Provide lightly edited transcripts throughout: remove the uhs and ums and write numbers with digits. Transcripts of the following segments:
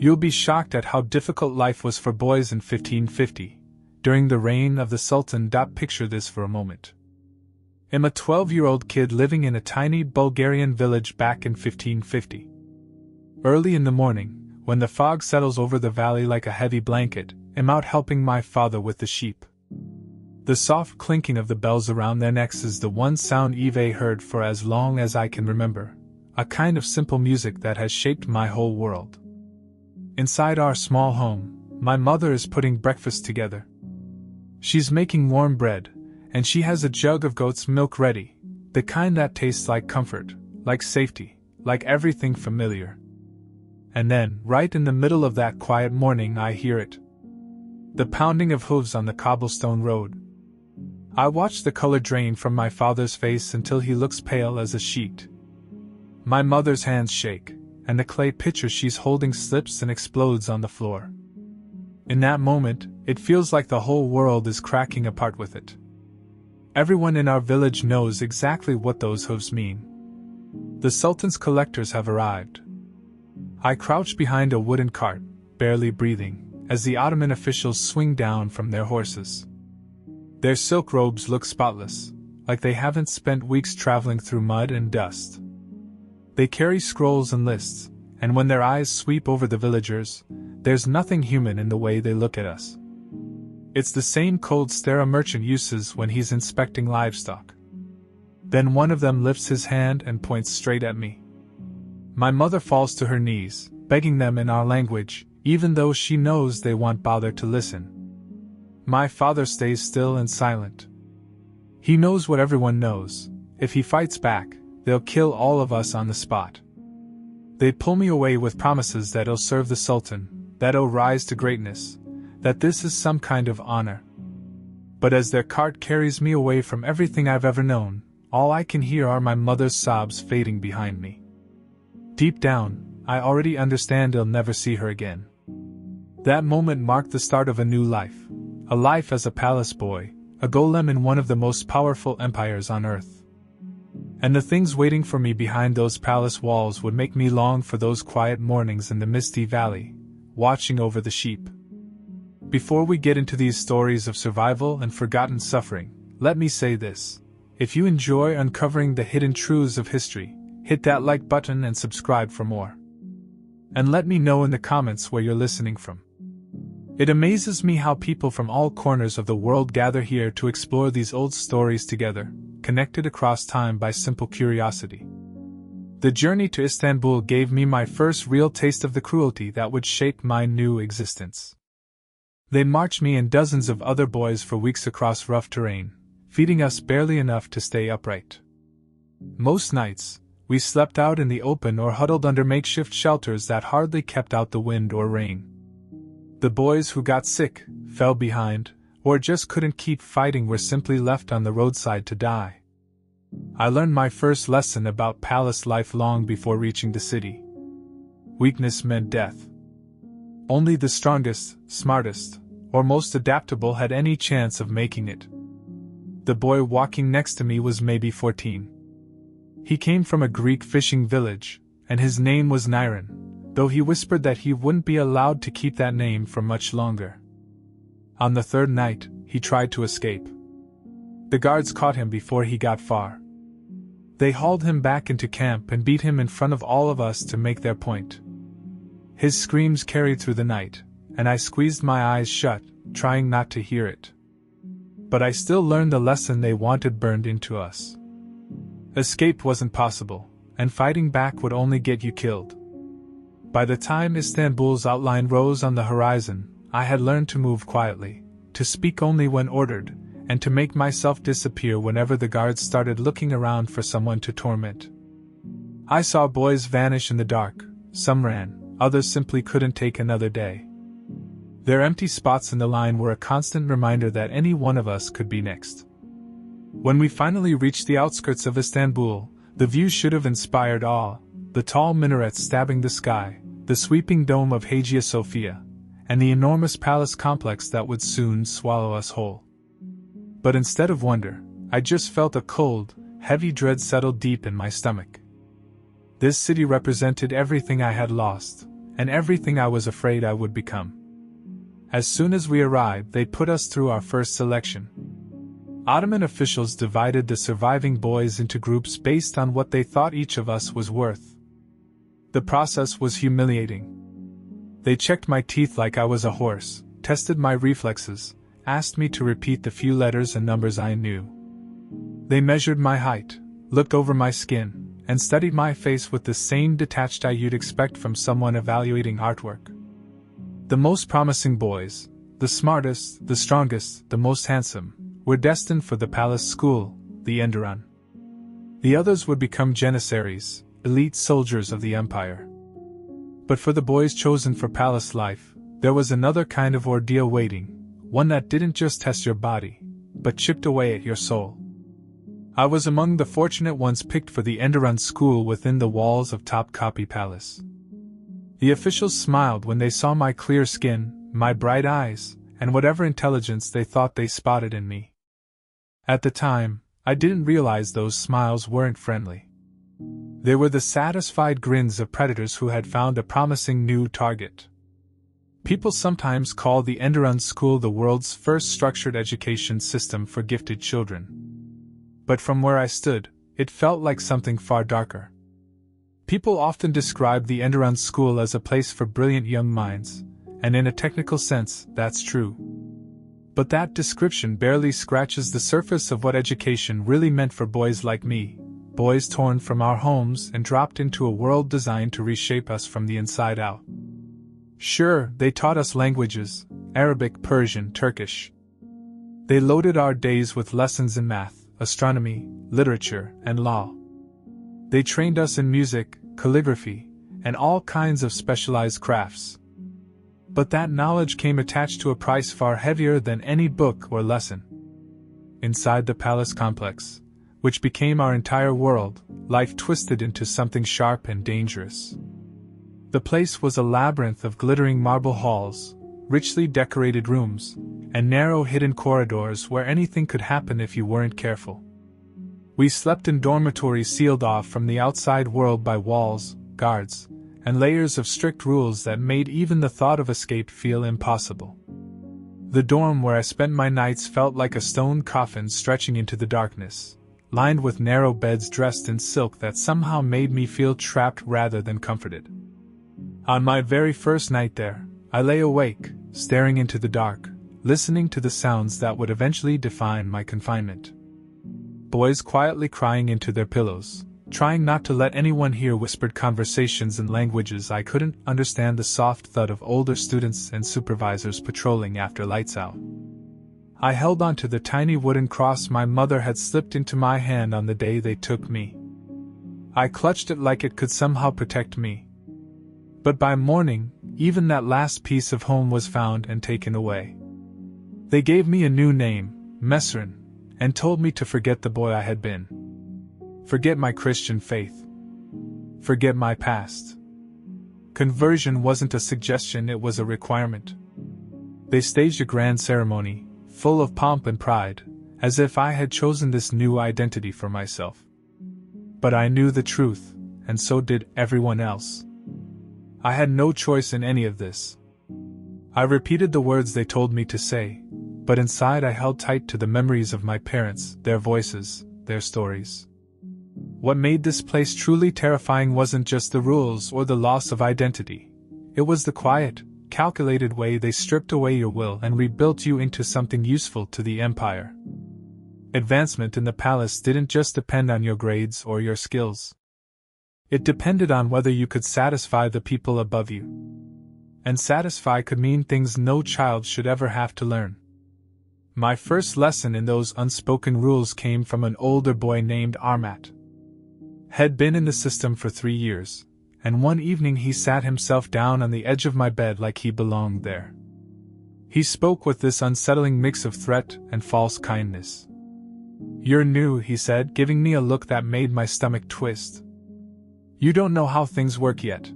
You'll be shocked at how difficult life was for boys in 1550, during the reign of the Sultan. Picture this for a moment. I'm a 12-year-old kid living in a tiny Bulgarian village back in 1550. Early in the morning, when the fog settles over the valley like a heavy blanket, I'm out helping my father with the sheep. The soft clinking of the bells around their necks is the one sound I've heard for as long as I can remember, a kind of simple music that has shaped my whole world. Inside our small home, my mother is putting breakfast together. She's making warm bread, and she has a jug of goat's milk ready, the kind that tastes like comfort, like safety, like everything familiar. And then, right in the middle of that quiet morning, I hear it. The pounding of hooves on the cobblestone road. I watch the color drain from my father's face until he looks pale as a sheet. My mother's hands shake, and the clay pitcher she's holding slips and explodes on the floor. In that moment, it feels like the whole world is cracking apart with it. Everyone in our village knows exactly what those hooves mean. The Sultan's collectors have arrived. I crouch behind a wooden cart, barely breathing, as the Ottoman officials swing down from their horses. Their silk robes look spotless, like they haven't spent weeks traveling through mud and dust. They carry scrolls and lists, and when their eyes sweep over the villagers, there's nothing human in the way they look at us. It's the same cold stare a merchant uses when he's inspecting livestock. Then one of them lifts his hand and points straight at me. My mother falls to her knees, begging them in our language, even though she knows they won't bother to listen. My father stays still and silent. He knows what everyone knows. If he fights back, they'll kill all of us on the spot. They pull me away with promises that I'll serve the Sultan, that I'll rise to greatness, that this is some kind of honor. But as their cart carries me away from everything I've ever known, all I can hear are my mother's sobs fading behind me. Deep down, I already understand I'll never see her again. That moment marked the start of a new life, a life as a palace boy, a golem in one of the most powerful empires on earth. And the things waiting for me behind those palace walls would make me long for those quiet mornings in the misty valley, watching over the sheep. Before we get into these stories of survival and forgotten suffering, let me say this. If you enjoy uncovering the hidden truths of history, hit that like button and subscribe for more. And let me know in the comments where you're listening from. It amazes me how people from all corners of the world gather here to explore these old stories together, connected across time by simple curiosity. The journey to Istanbul gave me my first real taste of the cruelty that would shape my new existence. They marched me and dozens of other boys for weeks across rough terrain, feeding us barely enough to stay upright. Most nights, we slept out in the open or huddled under makeshift shelters that hardly kept out the wind or rain. The boys who got sick, fell behind, or just couldn't keep fighting were simply left on the roadside to die. I learned my first lesson about palace life long before reaching the city. Weakness meant death. Only the strongest, smartest, or most adaptable had any chance of making it. The boy walking next to me was maybe 14. He came from a Greek fishing village, and his name was Niran, though he whispered that he wouldn't be allowed to keep that name for much longer. On the third night, he tried to escape. The guards caught him before he got far. They hauled him back into camp and beat him in front of all of us to make their point. His screams carried through the night, and I squeezed my eyes shut, trying not to hear it. But I still learned the lesson they wanted burned into us. Escape wasn't possible, and fighting back would only get you killed. By the time Istanbul's outline rose on the horizon, I had learned to move quietly, to speak only when ordered, and to make myself disappear whenever the guards started looking around for someone to torment. I saw boys vanish in the dark, some ran, others simply couldn't take another day. Their empty spots in the line were a constant reminder that any one of us could be next. When we finally reached the outskirts of Istanbul, the view should have inspired awe, the tall minarets stabbing the sky, the sweeping dome of Hagia Sophia, and the enormous palace complex that would soon swallow us whole. But instead of wonder, I just felt a cold, heavy dread settle deep in my stomach. This city represented everything I had lost, and everything I was afraid I would become. As soon as we arrived, they put us through our first selection. Ottoman officials divided the surviving boys into groups based on what they thought each of us was worth. The process was humiliating. They checked my teeth like I was a horse, tested my reflexes, asked me to repeat the few letters and numbers I knew. They measured my height, looked over my skin, and studied my face with the same detached eye you'd expect from someone evaluating artwork. The most promising boys, the smartest, the strongest, the most handsome, were destined for the palace school, the Enderun. The others would become janissaries, elite soldiers of the empire. But for the boys chosen for palace life, there was another kind of ordeal waiting, one that didn't just test your body, but chipped away at your soul. I was among the fortunate ones picked for the Enderun school within the walls of Topkapi Palace. The officials smiled when they saw my clear skin, my bright eyes, and whatever intelligence they thought they spotted in me. At the time, I didn't realize those smiles weren't friendly. They were the satisfied grins of predators who had found a promising new target. People sometimes call the Enderun School the world's first structured education system for gifted children. But from where I stood, it felt like something far darker. People often describe the Enderun School as a place for brilliant young minds, and in a technical sense, that's true. But that description barely scratches the surface of what education really meant for boys like me, boys torn from our homes and dropped into a world designed to reshape us from the inside out. Sure, they taught us languages, Arabic, Persian, Turkish. They loaded our days with lessons in math, astronomy, literature, and law. They trained us in music, calligraphy, and all kinds of specialized crafts. But that knowledge came attached to a price far heavier than any book or lesson. Inside the palace complex, which became our entire world, life twisted into something sharp and dangerous. The place was a labyrinth of glittering marble halls, richly decorated rooms, and narrow hidden corridors where anything could happen if you weren't careful. We slept in dormitories sealed off from the outside world by walls, guards, and layers of strict rules that made even the thought of escape feel impossible. The dorm where I spent my nights felt like a stone coffin stretching into the darkness, lined with narrow beds dressed in silk that somehow made me feel trapped rather than comforted. On my very first night there, I lay awake, staring into the dark, listening to the sounds that would eventually define my confinement. Boys quietly crying into their pillows, trying not to let anyone hear whispered conversations in languages I couldn't understand, the soft thud of older students and supervisors patrolling after lights out. I held on to the tiny wooden cross my mother had slipped into my hand on the day they took me. I clutched it like it could somehow protect me. But by morning, even that last piece of home was found and taken away. They gave me a new name, Mesrin, and told me to forget the boy I had been. Forget my Christian faith. Forget my past. Conversion wasn't a suggestion, it was a requirement. They staged a grand ceremony, full of pomp and pride, as if I had chosen this new identity for myself. But I knew the truth, and so did everyone else. I had no choice in any of this. I repeated the words they told me to say, but inside I held tight to the memories of my parents, their voices, their stories. What made this place truly terrifying wasn't just the rules or the loss of identity. It was the quiet, calculated way they stripped away your will and rebuilt you into something useful to the empire. Advancement in the palace didn't just depend on your grades or your skills. It depended on whether you could satisfy the people above you. And satisfy could mean things no child should ever have to learn. My first lesson in those unspoken rules came from an older boy named Armat. Had been in the system for 3 years, and one evening he sat himself down on the edge of my bed like he belonged there. He spoke with this unsettling mix of threat and false kindness. "You're new," he said, giving me a look that made my stomach twist. "You don't know how things work yet.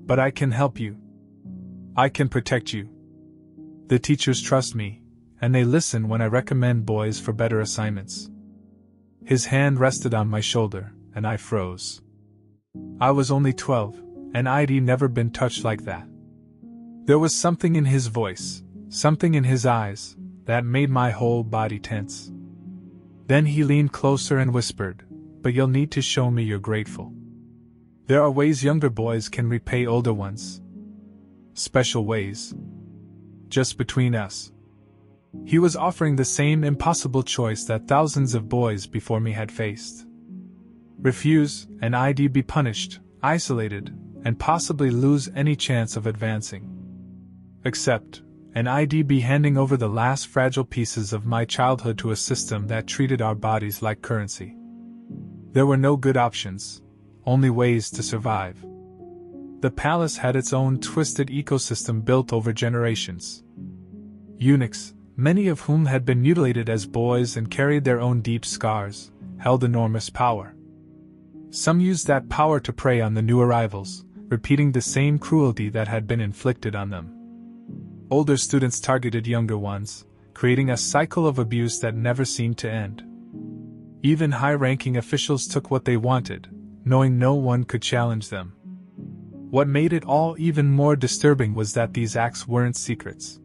But I can help you. I can protect you. The teachers trust me, and they listen when I recommend boys for better assignments." His hand rested on my shoulder, and I froze. I was only 12, and I'd never been touched like that. There was something in his voice, something in his eyes, that made my whole body tense. Then he leaned closer and whispered, "But you'll need to show me you're grateful. There are ways younger boys can repay older ones. Special ways. Just between us." He was offering the same impossible choice that thousands of boys before me had faced. Refuse, and I'd be punished, isolated, and possibly lose any chance of advancing. Accept, and I'd be handing over the last fragile pieces of my childhood to a system that treated our bodies like currency. There were no good options, only ways to survive. The palace had its own twisted ecosystem built over generations. Eunuchs, many of whom had been mutilated as boys and carried their own deep scars, held enormous power. Some used that power to prey on the new arrivals, repeating the same cruelty that had been inflicted on them. Older students targeted younger ones, creating a cycle of abuse that never seemed to end. Even high-ranking officials took what they wanted, knowing no one could challenge them. What made it all even more disturbing was that these acts weren't secrets.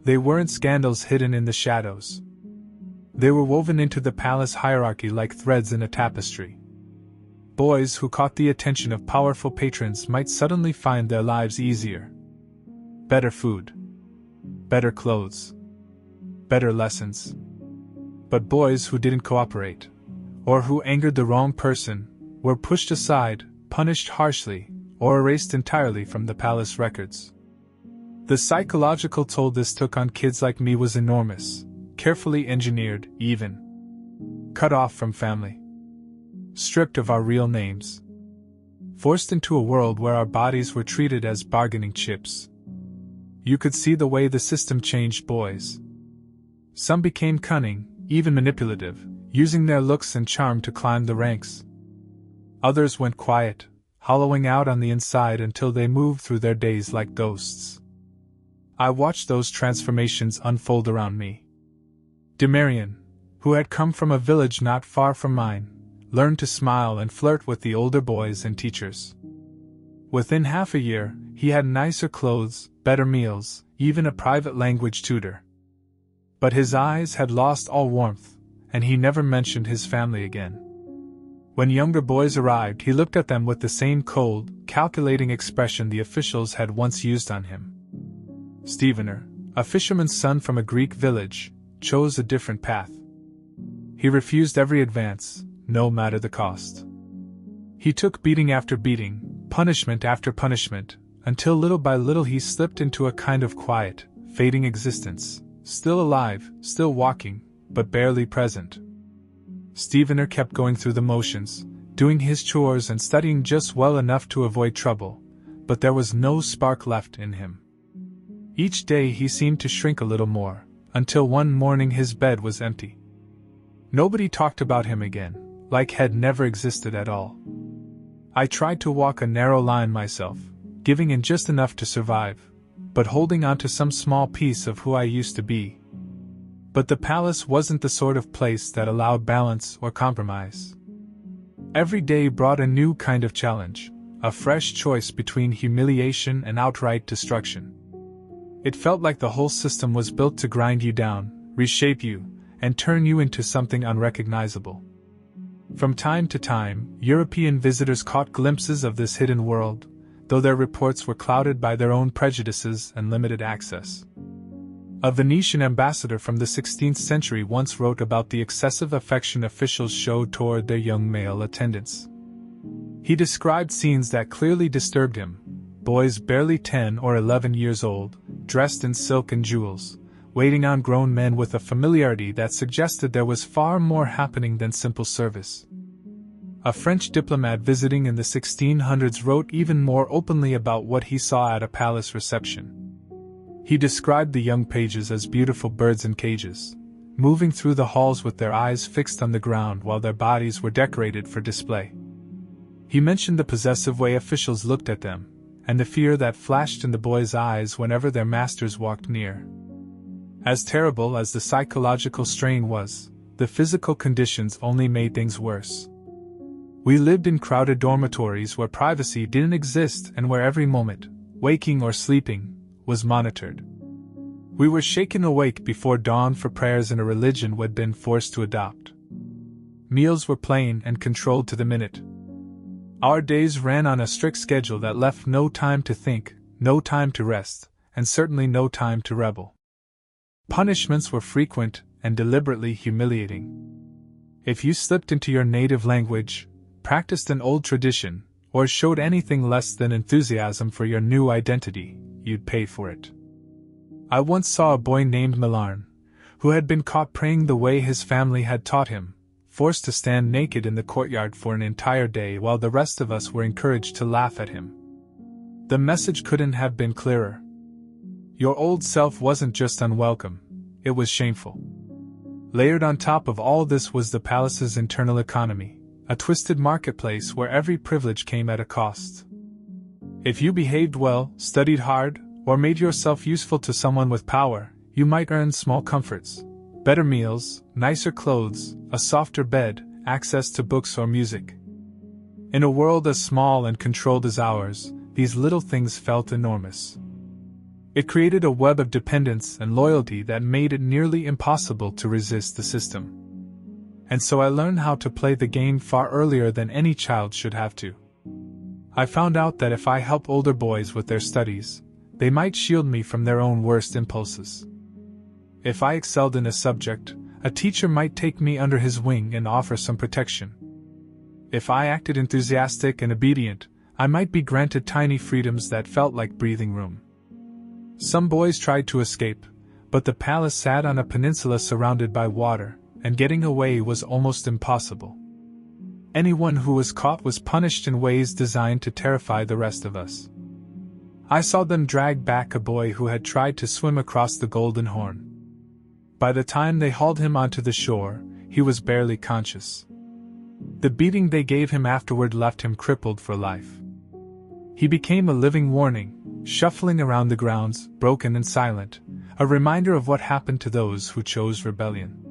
They weren't scandals hidden in the shadows. They were woven into the palace hierarchy like threads in a tapestry. Boys who caught the attention of powerful patrons might suddenly find their lives easier. Better food. Better clothes. Better lessons. But boys who didn't cooperate, or who angered the wrong person, were pushed aside, punished harshly, or erased entirely from the palace records. The psychological toll this took on kids like me was enormous, carefully engineered, even. Cut off from family. Stripped of our real names. Forced into a world where our bodies were treated as bargaining chips. You could see the way the system changed boys. Some became cunning, even manipulative, using their looks and charm to climb the ranks. Others went quiet, hollowing out on the inside until they moved through their days like ghosts. I watched those transformations unfold around me. Demarian, who had come from a village not far from mine, learned to smile and flirt with the older boys and teachers. Within half a year, he had nicer clothes, better meals, even a private language tutor. But his eyes had lost all warmth, and he never mentioned his family again. When younger boys arrived, he looked at them with the same cold, calculating expression the officials had once used on him. Stevener, a fisherman's son from a Greek village, chose a different path. He refused every advance, no matter the cost. He took beating after beating, punishment after punishment, until little by little he slipped into a kind of quiet, fading existence, still alive, still walking, but barely present. Stevener kept going through the motions, doing his chores and studying just well enough to avoid trouble, but there was no spark left in him. Each day he seemed to shrink a little more, until one morning his bed was empty. Nobody talked about him again, like had never existed at all. I tried to walk a narrow line myself, giving in just enough to survive, but holding on to some small piece of who I used to be. But the palace wasn't the sort of place that allowed balance or compromise. Every day brought a new kind of challenge, a fresh choice between humiliation and outright destruction. It felt like the whole system was built to grind you down, reshape you, and turn you into something unrecognizable. From time to time, European visitors caught glimpses of this hidden world, though their reports were clouded by their own prejudices and limited access. A Venetian ambassador from the 16th century once wrote about the excessive affection officials showed toward their young male attendants. He described scenes that clearly disturbed him: boys barely 10 or 11 years old, dressed in silk and jewels, waiting on grown men with a familiarity that suggested there was far more happening than simple service. A French diplomat visiting in the 1600s wrote even more openly about what he saw at a palace reception. He described the young pages as beautiful birds in cages, moving through the halls with their eyes fixed on the ground while their bodies were decorated for display. He mentioned the possessive way officials looked at them, and the fear that flashed in the boys' eyes whenever their masters walked near. As terrible as the psychological strain was, the physical conditions only made things worse. We lived in crowded dormitories where privacy didn't exist and where every moment, waking or sleeping, was monitored. We were shaken awake before dawn for prayers in a religion we'd been forced to adopt. Meals were plain and controlled to the minute. Our days ran on a strict schedule that left no time to think, no time to rest, and certainly no time to rebel. Punishments were frequent and deliberately humiliating. If you slipped into your native language, practiced an old tradition, or showed anything less than enthusiasm for your new identity, you'd pay for it. I once saw a boy named Milan, who had been caught praying the way his family had taught him, forced to stand naked in the courtyard for an entire day while the rest of us were encouraged to laugh at him. The message couldn't have been clearer. Your old self wasn't just unwelcome, it was shameful. Layered on top of all this was the palace's internal economy, a twisted marketplace where every privilege came at a cost. If you behaved well, studied hard, or made yourself useful to someone with power, you might earn small comforts. Better meals, nicer clothes, a softer bed, access to books or music. In a world as small and controlled as ours, these little things felt enormous. It created a web of dependence and loyalty that made it nearly impossible to resist the system. And so I learned how to play the game far earlier than any child should have to. I found out that if I helped older boys with their studies, they might shield me from their own worst impulses. If I excelled in a subject, a teacher might take me under his wing and offer some protection. If I acted enthusiastic and obedient, I might be granted tiny freedoms that felt like breathing room. Some boys tried to escape, but the palace sat on a peninsula surrounded by water, and getting away was almost impossible. Anyone who was caught was punished in ways designed to terrify the rest of us. I saw them drag back a boy who had tried to swim across the Golden Horn. By the time they hauled him onto the shore, he was barely conscious. The beating they gave him afterward left him crippled for life. He became a living warning, shuffling around the grounds, broken and silent, a reminder of what happened to those who chose rebellion.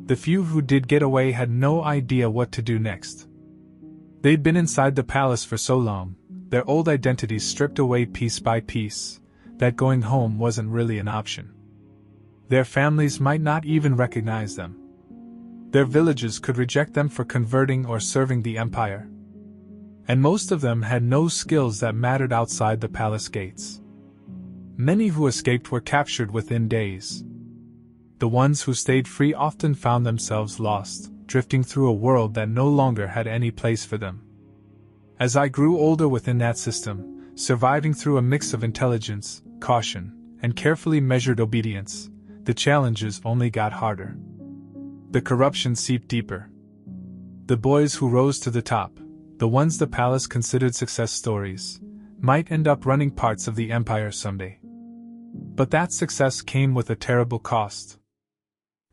The few who did get away had no idea what to do next. They'd been inside the palace for so long, their old identities stripped away piece by piece, that going home wasn't really an option. Their families might not even recognize them. Their villages could reject them for converting or serving the empire. And most of them had no skills that mattered outside the palace gates. Many who escaped were captured within days. The ones who stayed free often found themselves lost, drifting through a world that no longer had any place for them. As I grew older within that system, surviving through a mix of intelligence, caution, and carefully measured obedience, the challenges only got harder. The corruption seeped deeper. The boys who rose to the top, the ones the palace considered success stories, might end up running parts of the empire someday. But that success came with a terrible cost.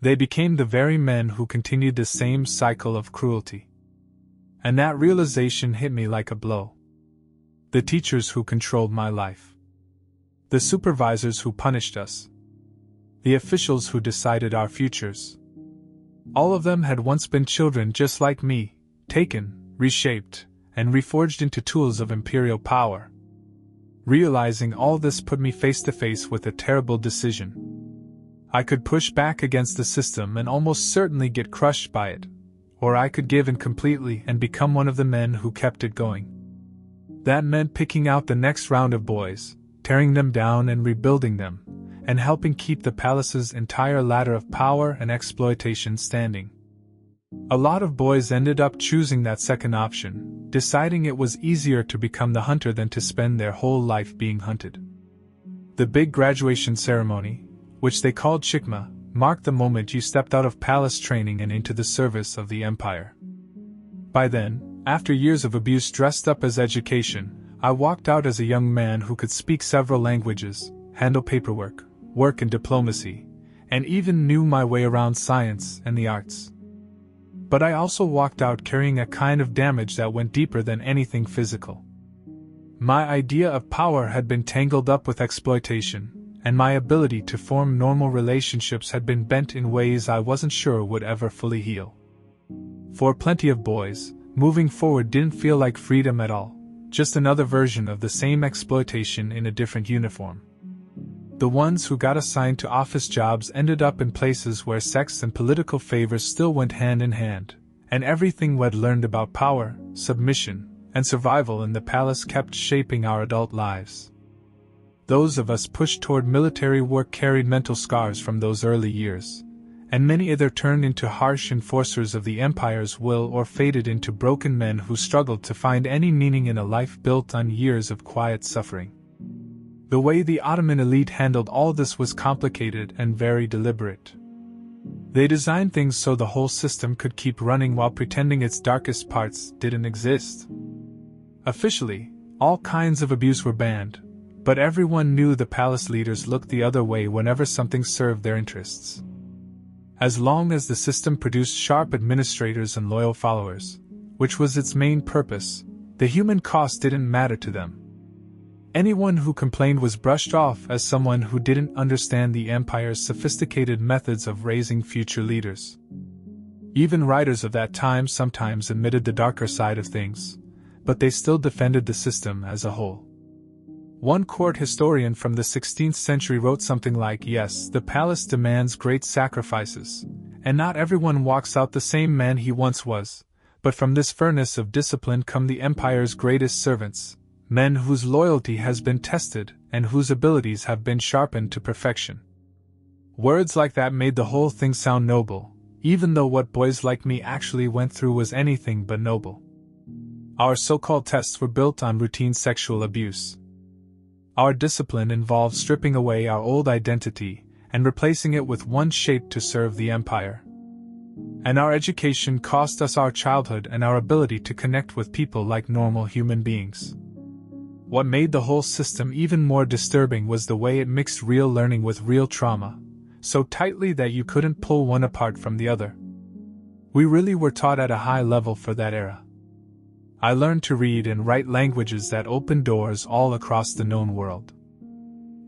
They became the very men who continued the same cycle of cruelty. And that realization hit me like a blow. The teachers who controlled my life. The supervisors who punished us. The officials who decided our futures. All of them had once been children just like me, taken, reshaped, and reforged into tools of imperial power. Realizing all this put me face to face with a terrible decision. I could push back against the system and almost certainly get crushed by it, or I could give in completely and become one of the men who kept it going. That meant picking out the next round of boys, tearing them down and rebuilding them, and helping keep the palace's entire ladder of power and exploitation standing. A lot of boys ended up choosing that second option, deciding it was easier to become the hunter than to spend their whole life being hunted. The big graduation ceremony, which they called Chikma, marked the moment you stepped out of palace training and into the service of the empire. By then, after years of abuse dressed up as education, I walked out as a young man who could speak several languages, handle paperwork, work in diplomacy, and even knew my way around science and the arts. But I also walked out carrying a kind of damage that went deeper than anything physical. My idea of power had been tangled up with exploitation, and my ability to form normal relationships had been bent in ways I wasn't sure would ever fully heal. For plenty of boys, moving forward didn't feel like freedom at all, just another version of the same exploitation in a different uniform. The ones who got assigned to office jobs ended up in places where sex and political favors still went hand in hand, and everything we'd learned about power, submission, and survival in the palace kept shaping our adult lives. Those of us pushed toward military work carried mental scars from those early years, and many either turned into harsh enforcers of the empire's will or faded into broken men who struggled to find any meaning in a life built on years of quiet suffering. The way the Ottoman elite handled all this was complicated and very deliberate. They designed things so the whole system could keep running while pretending its darkest parts didn't exist. Officially, all kinds of abuse were banned, but everyone knew the palace leaders looked the other way whenever something served their interests. As long as the system produced sharp administrators and loyal followers, which was its main purpose, the human cost didn't matter to them. Anyone who complained was brushed off as someone who didn't understand the empire's sophisticated methods of raising future leaders. Even writers of that time sometimes admitted the darker side of things, but they still defended the system as a whole. One court historian from the 16th century wrote something like, "Yes, the palace demands great sacrifices, and not everyone walks out the same man he once was, but from this furnace of discipline come the empire's greatest servants, men whose loyalty has been tested and whose abilities have been sharpened to perfection." Words like that made the whole thing sound noble, even though what boys like me actually went through was anything but noble. Our so-called tests were built on routine sexual abuse. Our discipline involved stripping away our old identity and replacing it with one shaped to serve the empire. And our education cost us our childhood and our ability to connect with people like normal human beings. What made the whole system even more disturbing was the way it mixed real learning with real trauma, so tightly that you couldn't pull one apart from the other. We really were taught at a high level for that era. I learned to read and write languages that opened doors all across the known world.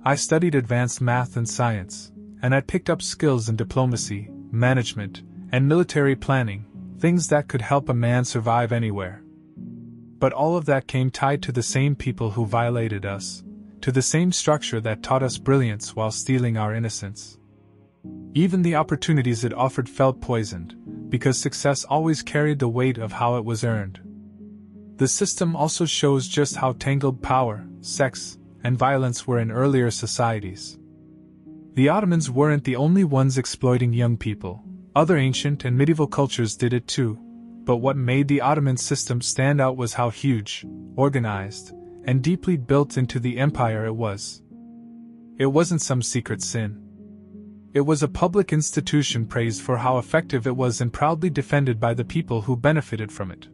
I studied advanced math and science, and I picked up skills in diplomacy, management, and military planning, things that could help a man survive anywhere. But all of that came tied to the same people who violated us, to the same structure that taught us brilliance while stealing our innocence. Even the opportunities it offered felt poisoned, because success always carried the weight of how it was earned. The system also shows just how tangled power, sex, and violence were in earlier societies. The Ottomans weren't the only ones exploiting young people. Other ancient and medieval cultures did it too, but what made the Ottoman system stand out was how huge, organized, and deeply built into the empire it was. It wasn't some secret sin. It was a public institution praised for how effective it was and proudly defended by the people who benefited from it.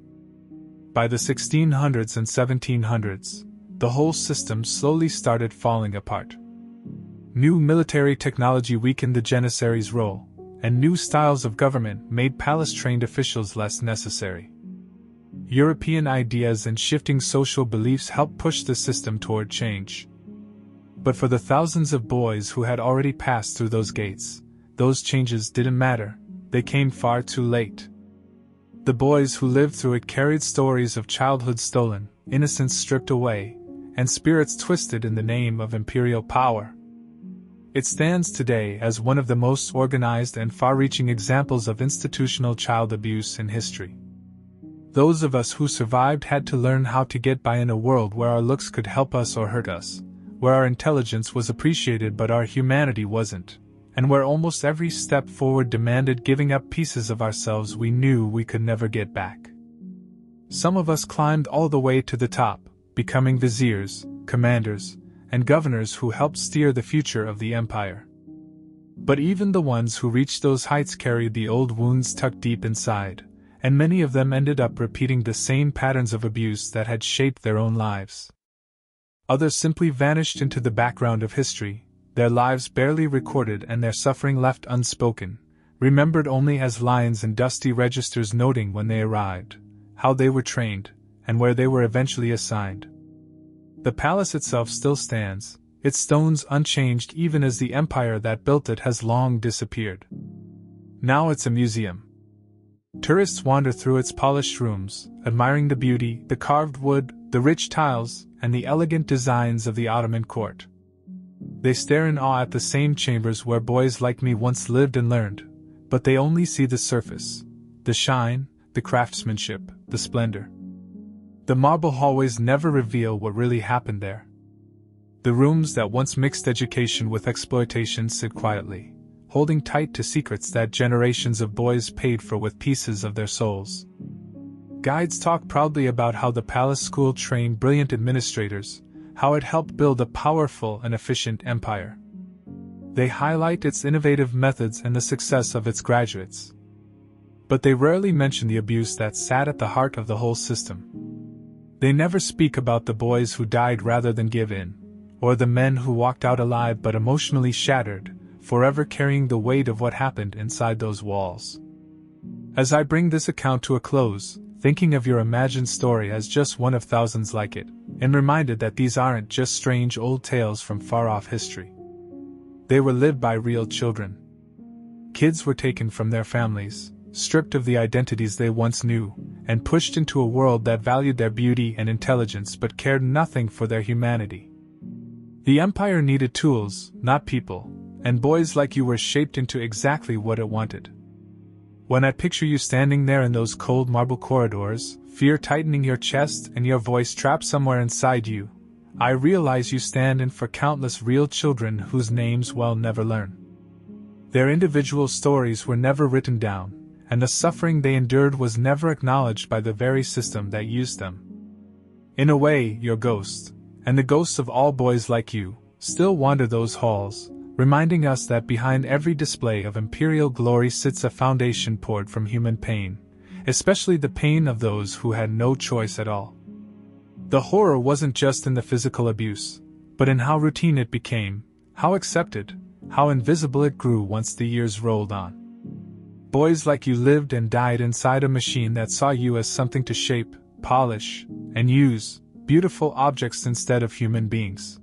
By the 1600s and 1700s, the whole system slowly started falling apart. New military technology weakened the janissaries' role, and new styles of government made palace-trained officials less necessary. European ideas and shifting social beliefs helped push the system toward change. But for the thousands of boys who had already passed through those gates, those changes didn't matter. They came far too late. The boys who lived through it carried stories of childhood stolen, innocence stripped away, and spirits twisted in the name of imperial power. It stands today as one of the most organized and far-reaching examples of institutional child abuse in history. Those of us who survived had to learn how to get by in a world where our looks could help us or hurt us, where our intelligence was appreciated but our humanity wasn't, and where almost every step forward demanded giving up pieces of ourselves we knew we could never get back. Some of us climbed all the way to the top, becoming viziers, commanders, and governors who helped steer the future of the empire. But even the ones who reached those heights carried the old wounds tucked deep inside, and many of them ended up repeating the same patterns of abuse that had shaped their own lives. Others simply vanished into the background of history, their lives barely recorded and their suffering left unspoken, remembered only as lines in dusty registers noting when they arrived, how they were trained, and where they were eventually assigned. The palace itself still stands, its stones unchanged even as the empire that built it has long disappeared. Now it's a museum. Tourists wander through its polished rooms, admiring the beauty, the carved wood, the rich tiles, and the elegant designs of the Ottoman court. They stare in awe at the same chambers where boys like me once lived and learned, but they only see the surface, the shine, the craftsmanship, the splendor. The marble hallways never reveal what really happened there. The rooms that once mixed education with exploitation sit quietly, holding tight to secrets that generations of boys paid for with pieces of their souls. Guides talk proudly about how the palace school trained brilliant administrators, how it helped build a powerful and efficient empire. They highlight its innovative methods and the success of its graduates. But they rarely mention the abuse that sat at the heart of the whole system. They never speak about the boys who died rather than give in, or the men who walked out alive but emotionally shattered, forever carrying the weight of what happened inside those walls. As I bring this account to a close, thinking of your imagined story as just one of thousands like it, and reminded that these aren't just strange old tales from far-off history. They were lived by real children. Kids were taken from their families, stripped of the identities they once knew, and pushed into a world that valued their beauty and intelligence but cared nothing for their humanity. The empire needed tools, not people, and boys like you were shaped into exactly what it wanted. When I picture you standing there in those cold marble corridors, fear tightening your chest and your voice trapped somewhere inside you, I realize you stand in for countless real children whose names we'll never learn. Their individual stories were never written down, and the suffering they endured was never acknowledged by the very system that used them. In a way, your ghost, and the ghosts of all boys like you, still wander those halls, reminding us that behind every display of imperial glory sits a foundation poured from human pain, especially the pain of those who had no choice at all. The horror wasn't just in the physical abuse, but in how routine it became, how accepted, how invisible it grew once the years rolled on. Boys like you lived and died inside a machine that saw you as something to shape, polish, and use, beautiful objects instead of human beings.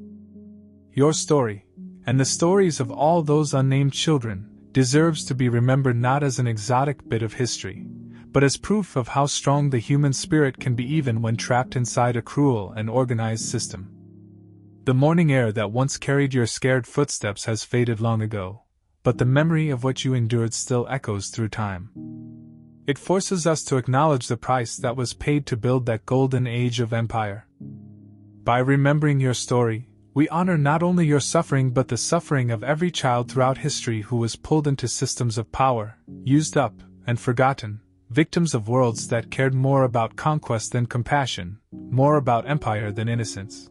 Your story, and the stories of all those unnamed children, deserves to be remembered not as an exotic bit of history, but as proof of how strong the human spirit can be even when trapped inside a cruel and organized system. The morning air that once carried your scared footsteps has faded long ago, but the memory of what you endured still echoes through time. It forces us to acknowledge the price that was paid to build that golden age of empire. By remembering your story, we honor not only your suffering but the suffering of every child throughout history who was pulled into systems of power, used up, and forgotten, victims of worlds that cared more about conquest than compassion, more about empire than innocence.